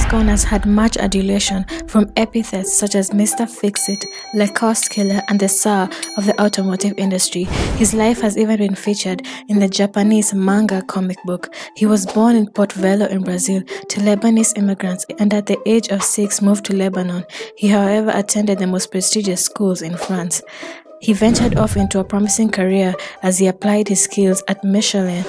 Ghosn has had much adulation from epithets such as Mr. Fix-It, Le Cost Killer, and the Tsar of the automotive industry. His life has even been featured in the Japanese manga comic book. He was born in Port Velo in Brazil to Lebanese immigrants and at the age of 6 moved to Lebanon. He, however, attended the most prestigious schools in France. He ventured off into a promising career as he applied his skills at Michelin,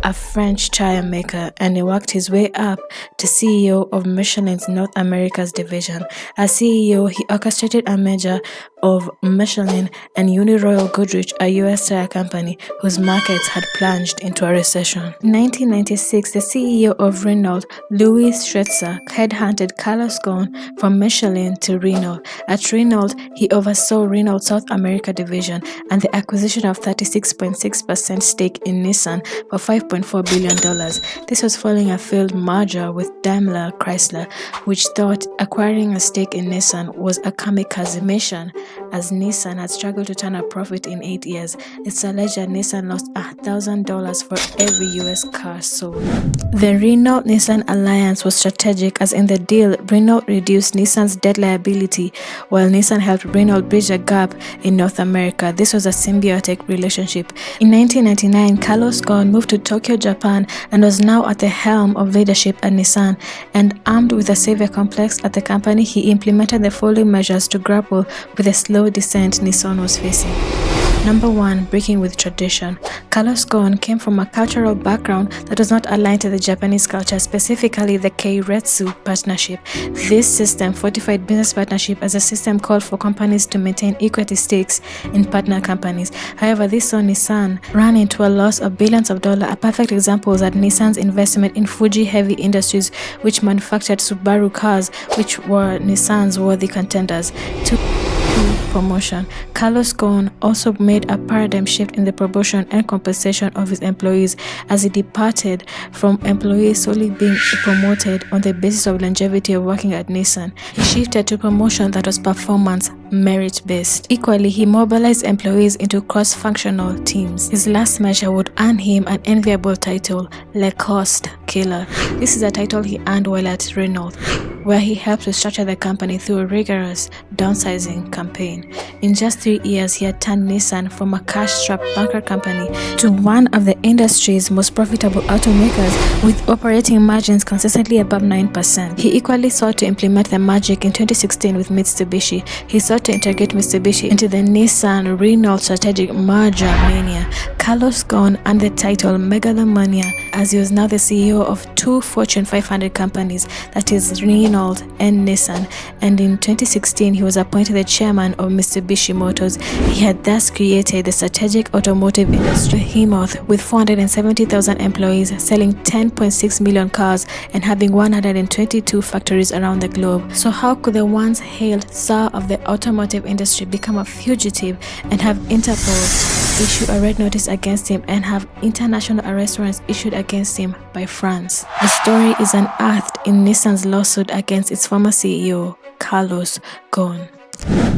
a French tire maker, and he worked his way up to CEO of Michelin's North America's division. As CEO, he orchestrated a merger of Michelin and Uniroyal Goodrich, a U.S. tire company whose markets had plunged into a recession. In 1996, the CEO of Renault, Louis Schweitzer, headhunted Carlos Ghosn from Michelin to Renault. At Renault, he oversaw Renault's South America division and the acquisition of 36.6% stake in Nissan for $5.4 billion. This was following a failed merger with Daimler Chrysler, which thought acquiring a stake in Nissan was a kamikaze mission, as Nissan had struggled to turn a profit in 8 years. It's alleged that Nissan lost $1,000 for every US car sold. The Renault-Nissan alliance was strategic, as in the deal, Renault reduced Nissan's debt liability, while Nissan helped Renault bridge a gap in North America. This was a symbiotic relationship. In 1999, Carlos Ghosn moved to Tokyo, Japan, and was now at the helm of leadership at Nissan. And armed with a savior complex at the company, he implemented the following measures to grapple with the slow descent Nissan was facing. Number 1. Breaking with tradition. Carlos Ghosn came from a cultural background that was not aligned to the Japanese culture, specifically the Keiretsu partnership. This system fortified business partnership as a system called for companies to maintain equity stakes in partner companies. However, this saw Nissan run into a loss of billions of dollars. A perfect example was that Nissan's investment in Fuji Heavy Industries, which manufactured Subaru cars, which were Nissan's worthy contenders. Promotion. Carlos Ghosn also made a paradigm shift in the promotion and compensation of his employees, as he departed from employees solely being promoted on the basis of longevity of working at Nissan. He shifted to promotion that was performance merit-based. Equally, he mobilized employees into cross-functional teams. His last measure would earn him an enviable title, Le Cost Killer. This is a title he earned while at Renault, where he helped to structure the company through a rigorous downsizing campaign. In just 3 years, he had turned Nissan from a cash-strapped banker company to one of the industry's most profitable automakers, with operating margins consistently above 9%. He equally sought to implement the magic in 2016 with Mitsubishi. He sought to integrate Mitsubishi into the Nissan-Renault strategic merger mania. Carlos Ghosn earned the title Megalomania, as he was now the CEO of 2 Fortune 500 companies, that is Renault and Nissan, and in 2016 he was appointed the chairman of Mitsubishi Motors. He had thus created the strategic automotive industry behemoth with 470,000 employees, selling 10.6 million cars and having 122 factories around the globe. So how could the once hailed Tsar of the automotive industry become a fugitive and have Interpol issue a red notice against him and have international arrest warrants issued against him by France? The story is unearthed in Nissan's lawsuit against its former CEO, Carlos Ghosn.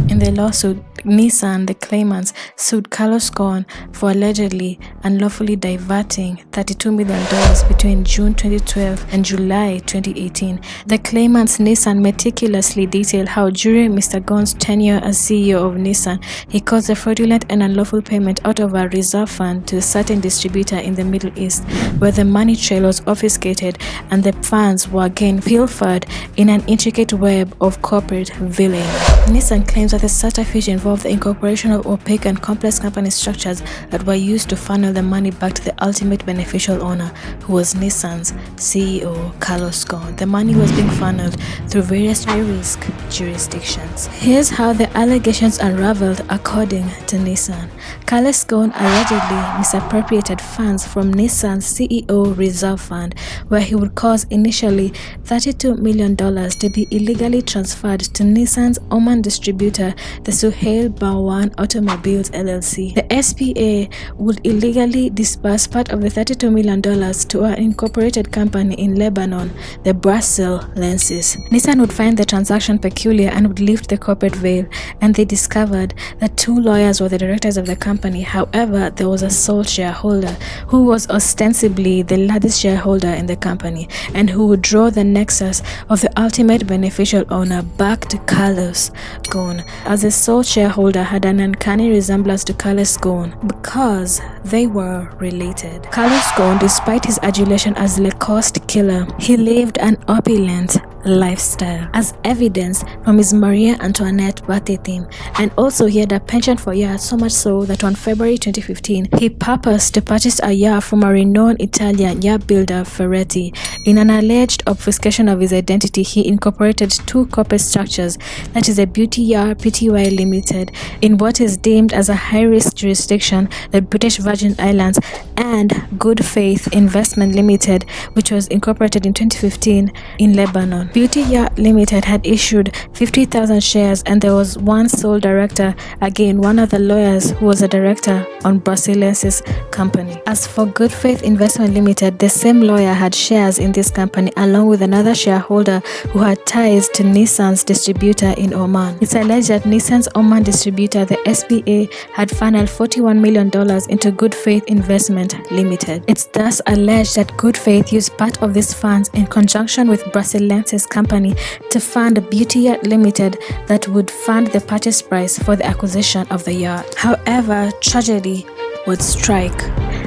In the lawsuit, Nissan, the claimants, sued Carlos Ghosn for allegedly unlawfully diverting $32 million between June 2012 and July 2018. The claimants, Nissan, meticulously detailed how during Mr. Ghosn's tenure as CEO of Nissan, he caused the fraudulent and unlawful payment out of a reserve fund to a certain distributor in the Middle East, where the money trail was obfuscated and the funds were again pilfered in an intricate web of corporate villainy. Nissan claims that the subterfuge involved the incorporation of opaque and complex company structures that were used to funnel the money back to the ultimate beneficial owner, who was Nissan's CEO, Carlos Ghosn. The money was being funneled through various high-risk jurisdictions. Here's how the allegations unraveled according to Nissan. Carlos Ghosn allegedly misappropriated funds from Nissan's CEO reserve fund, where he would cause initially $32 million to be illegally transferred to Nissan's Oman distribution distributor, the Suhail Bawan Automobiles LLC. The SPA would illegally disburse part of the $32 million to an incorporated company in Lebanon, the Brussels Lenses. Nissan would find the transaction peculiar and would lift the corporate veil, and they discovered that 2 lawyers were the directors of the company. However, there was a sole shareholder who was ostensibly the largest shareholder in the company and who would draw the nexus of the ultimate beneficial owner back to Carlos Ghosn, as the sole shareholder had an uncanny resemblance to Carlos Ghosn because they were related. Carlos Ghosn, despite his adulation as Le Cost Killer, he lived an opulent lifestyle, as evidenced from his Maria Antoinette birthday theme, and also he had a penchant for yachts, so much so that on February 2015 he purposed to purchase a yacht from a renowned Italian yacht builder, Ferretti. In an alleged obfuscation of his identity, he incorporated 2 corporate structures, that is a Beauty Yacht Pty Limited in what is deemed as a high-risk jurisdiction, the British Virgin Islands, and Good Faith Investment Limited, which was incorporated in 2015 in Lebanon. Beauty Yacht Limited had issued 50,000 shares, and there was one sole director, again one of the lawyers who was a director on Brussels company. As for Good Faith Investment Limited, the same lawyer had shares in this company along with another shareholder who had ties to Nissan's distributor in Oman. It's alleged that Nissan's Oman distributor, the SPA, had funneled $41 million into Good Faith Investment Limited. It's thus alleged that Good Faith used part of these funds in conjunction with Brussels company to fund Beauty Yacht Limited that would fund the purchase price for the acquisition of the yacht. However, tragedy would strike,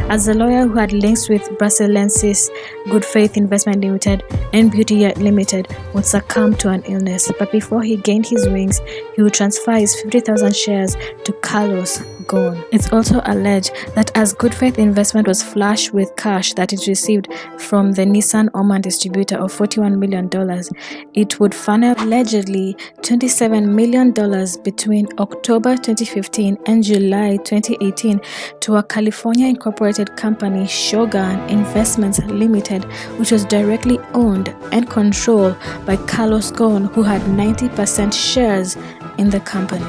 as the lawyer who had links with Brussels Good Faith Investment Limited and Beauty Yacht Limited would succumb to an illness. But before he gained his wings, he would transfer his 50,000 shares to Carlos Ghosn. It's also alleged that as Good Faith Investment was flush with cash that it received from the Nissan Oman distributor of $41 million, it would funnel allegedly $27 million between October 2015 and July 2018 to a California incorporated company, Shogun Investments Limited, which was directly owned and controlled by Carlos Ghosn, who had 90% shares in the company.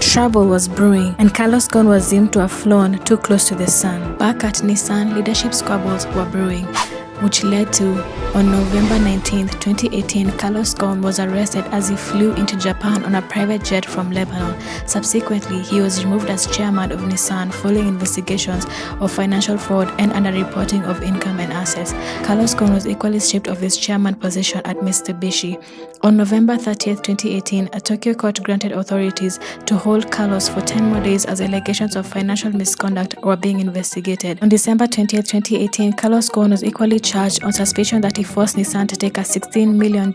Trouble was brewing, and Carlos Ghosn was deemed to have flown too close to the sun. Back at Nissan, leadership squabbles were brewing, which led to, on November 19, 2018, Carlos Ghosn was arrested as he flew into Japan on a private jet from Lebanon. Subsequently, he was removed as chairman of Nissan following investigations of financial fraud and underreporting of income and assets. Carlos Ghosn was equally stripped of his chairman position at Mitsubishi. On November 30, 2018, a Tokyo court granted authorities to hold Carlos for 10 more days as allegations of financial misconduct were being investigated. On December 20, 2018, Carlos Ghosn was equally charged on suspicion that he forced Nissan to take a $16 million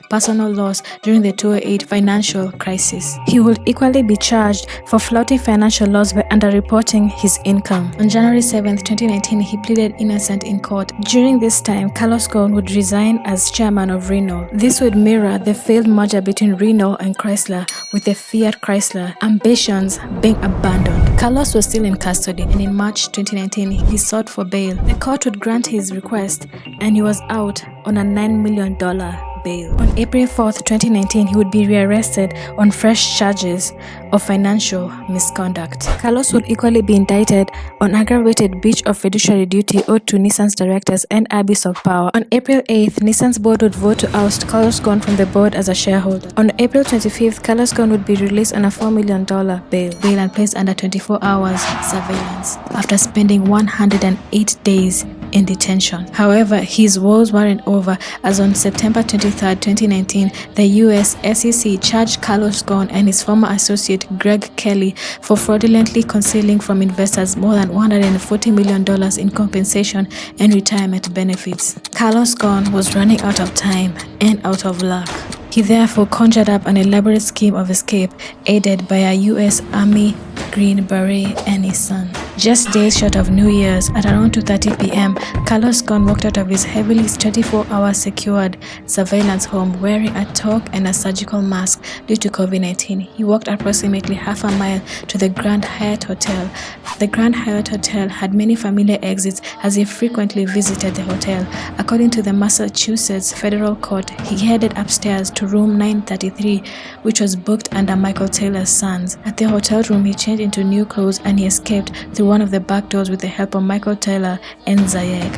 personal loss during the 2008 financial crisis. He would equally be charged for flouting financial laws by underreporting his income. On January 7, 2019, he pleaded innocent in court. During this time, Carlos Ghosn would resign as chairman of Renault. This would mirror the failed merger between Renault and Chrysler, with the Fiat Chrysler ambitions being abandoned. Carlos was still in custody, and in March 2019, he sought for bail. The court would grant his request, and he was out on a $9 million bail. On April 4, 2019, he would be rearrested on fresh charges of financial misconduct. Carlos would equally be indicted on aggravated breach of fiduciary duty owed to Nissan's directors and abuse of power. On April 8th, Nissan's board would vote to oust Carlos Ghosn from the board as a shareholder. On April 25th, Carlos Ghosn would be released on a $4 million bail and placed under 24 hours surveillance after spending 108 days in detention. However, his woes weren't over, as on September 23, 2019, the US SEC charged Carlos Ghosn and his former associate Greg Kelly for fraudulently concealing from investors more than $140 million in compensation and retirement benefits. Carlos Ghosn was running out of time and out of luck. He therefore conjured up an elaborate scheme of escape, aided by a US Army Green Beret and his son. Just days short of New Year's, at around 2:30 p.m., Carlos Ghosn walked out of his heavily 24-hour secured surveillance home wearing a toque and a surgical mask due to COVID-19. He walked approximately half a mile to the Grand Hyatt Hotel. The Grand Hyatt Hotel had many familiar exits as he frequently visited the hotel. According to the Massachusetts Federal Court, he headed upstairs to room 933, which was booked under Michael Taylor's sons. At the hotel room, he changed into new clothes and he escaped through one of the back doors with the help of Michael Taylor and Zayek.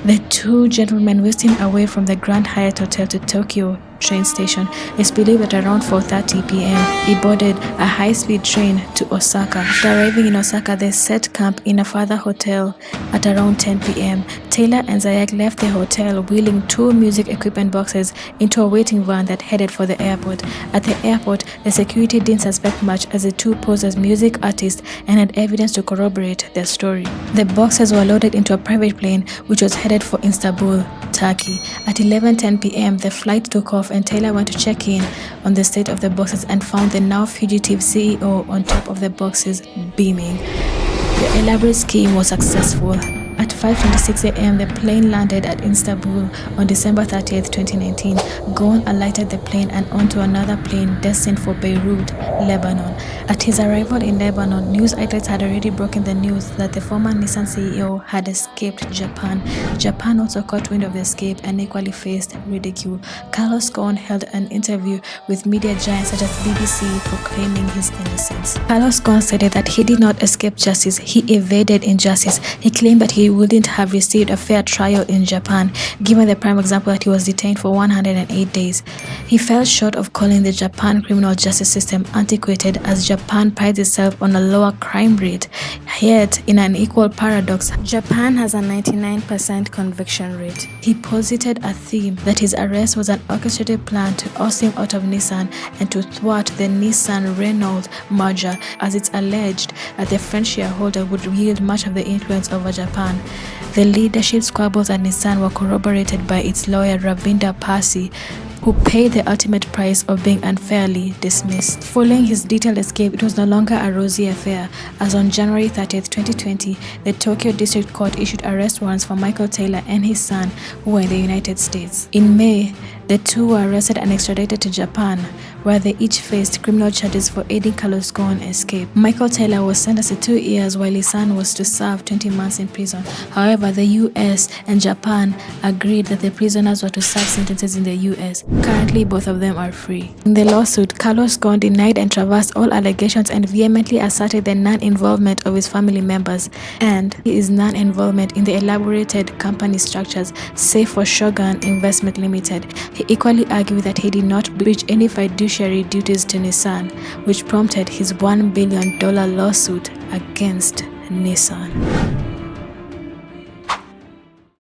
The two gentlemen whisked him away from the Grand Hyatt Hotel to Tokyo train station. It's believed that around 4:30 p.m. he boarded a high-speed train to Osaka. After arriving in Osaka, they set camp in a further hotel at around 10 p.m. Taylor and Zayek left the hotel, wheeling two music equipment boxes into a waiting van that headed for the airport. At the airport, the security didn't suspect much as the two posed as music artists and had evidence to corroborate their story. The boxes were loaded into a private plane which was headed for Istanbul, Turkey. At 11:10 p.m., the flight took off and Taylor went to check in on the state of the boxes and found the now fugitive CEO on top of the boxes, beaming. The elaborate scheme was successful. At 5:26 a.m., the plane landed at Istanbul on December 30, 2019. Ghosn alighted the plane and onto another plane destined for Beirut, Lebanon. At his arrival in Lebanon, news outlets had already broken the news that the former Nissan CEO had escaped Japan. Japan also caught wind of the escape and equally faced ridicule. Carlos Ghosn held an interview with media giants such as BBC proclaiming his innocence. Carlos Ghosn stated that he did not escape justice, he evaded injustice. He claimed that he wouldn't have received a fair trial in Japan, given the prime example that he was detained for 108 days. He fell short of calling the Japan criminal justice system antiquated, as Japan prides itself on a lower crime rate. Yet, in an equal paradox, Japan has a 99% conviction rate. He posited a theme that his arrest was an orchestrated plan to oust him out of Nissan and to thwart the Nissan-Renault merger, as it's alleged that the French shareholder would wield much of the influence over Japan. The leadership squabbles at Nissan were corroborated by its lawyer Ravinder Pasi, who paid the ultimate price of being unfairly dismissed. Following his detailed escape, it was no longer a rosy affair, as on January 30, 2020, the Tokyo District Court issued arrest warrants for Michael Taylor and his son, who were in the United States. In May, the two were arrested and extradited to Japan, where they each faced criminal charges for aiding Carlos Ghosn's escape. Michael Taylor was sentenced to 2 years, while his son was to serve 20 months in prison. However, the US and Japan agreed that the prisoners were to serve sentences in the US. Currently, both of them are free. In the lawsuit, Carlos Ghosn denied and traversed all allegations and vehemently asserted the non-involvement of his family members and his non-involvement in the elaborated company structures, save for Shogun Investment Limited. He equally argued that he did not breach any fiduciary duties to Nissan, which prompted his $1 billion lawsuit against Nissan.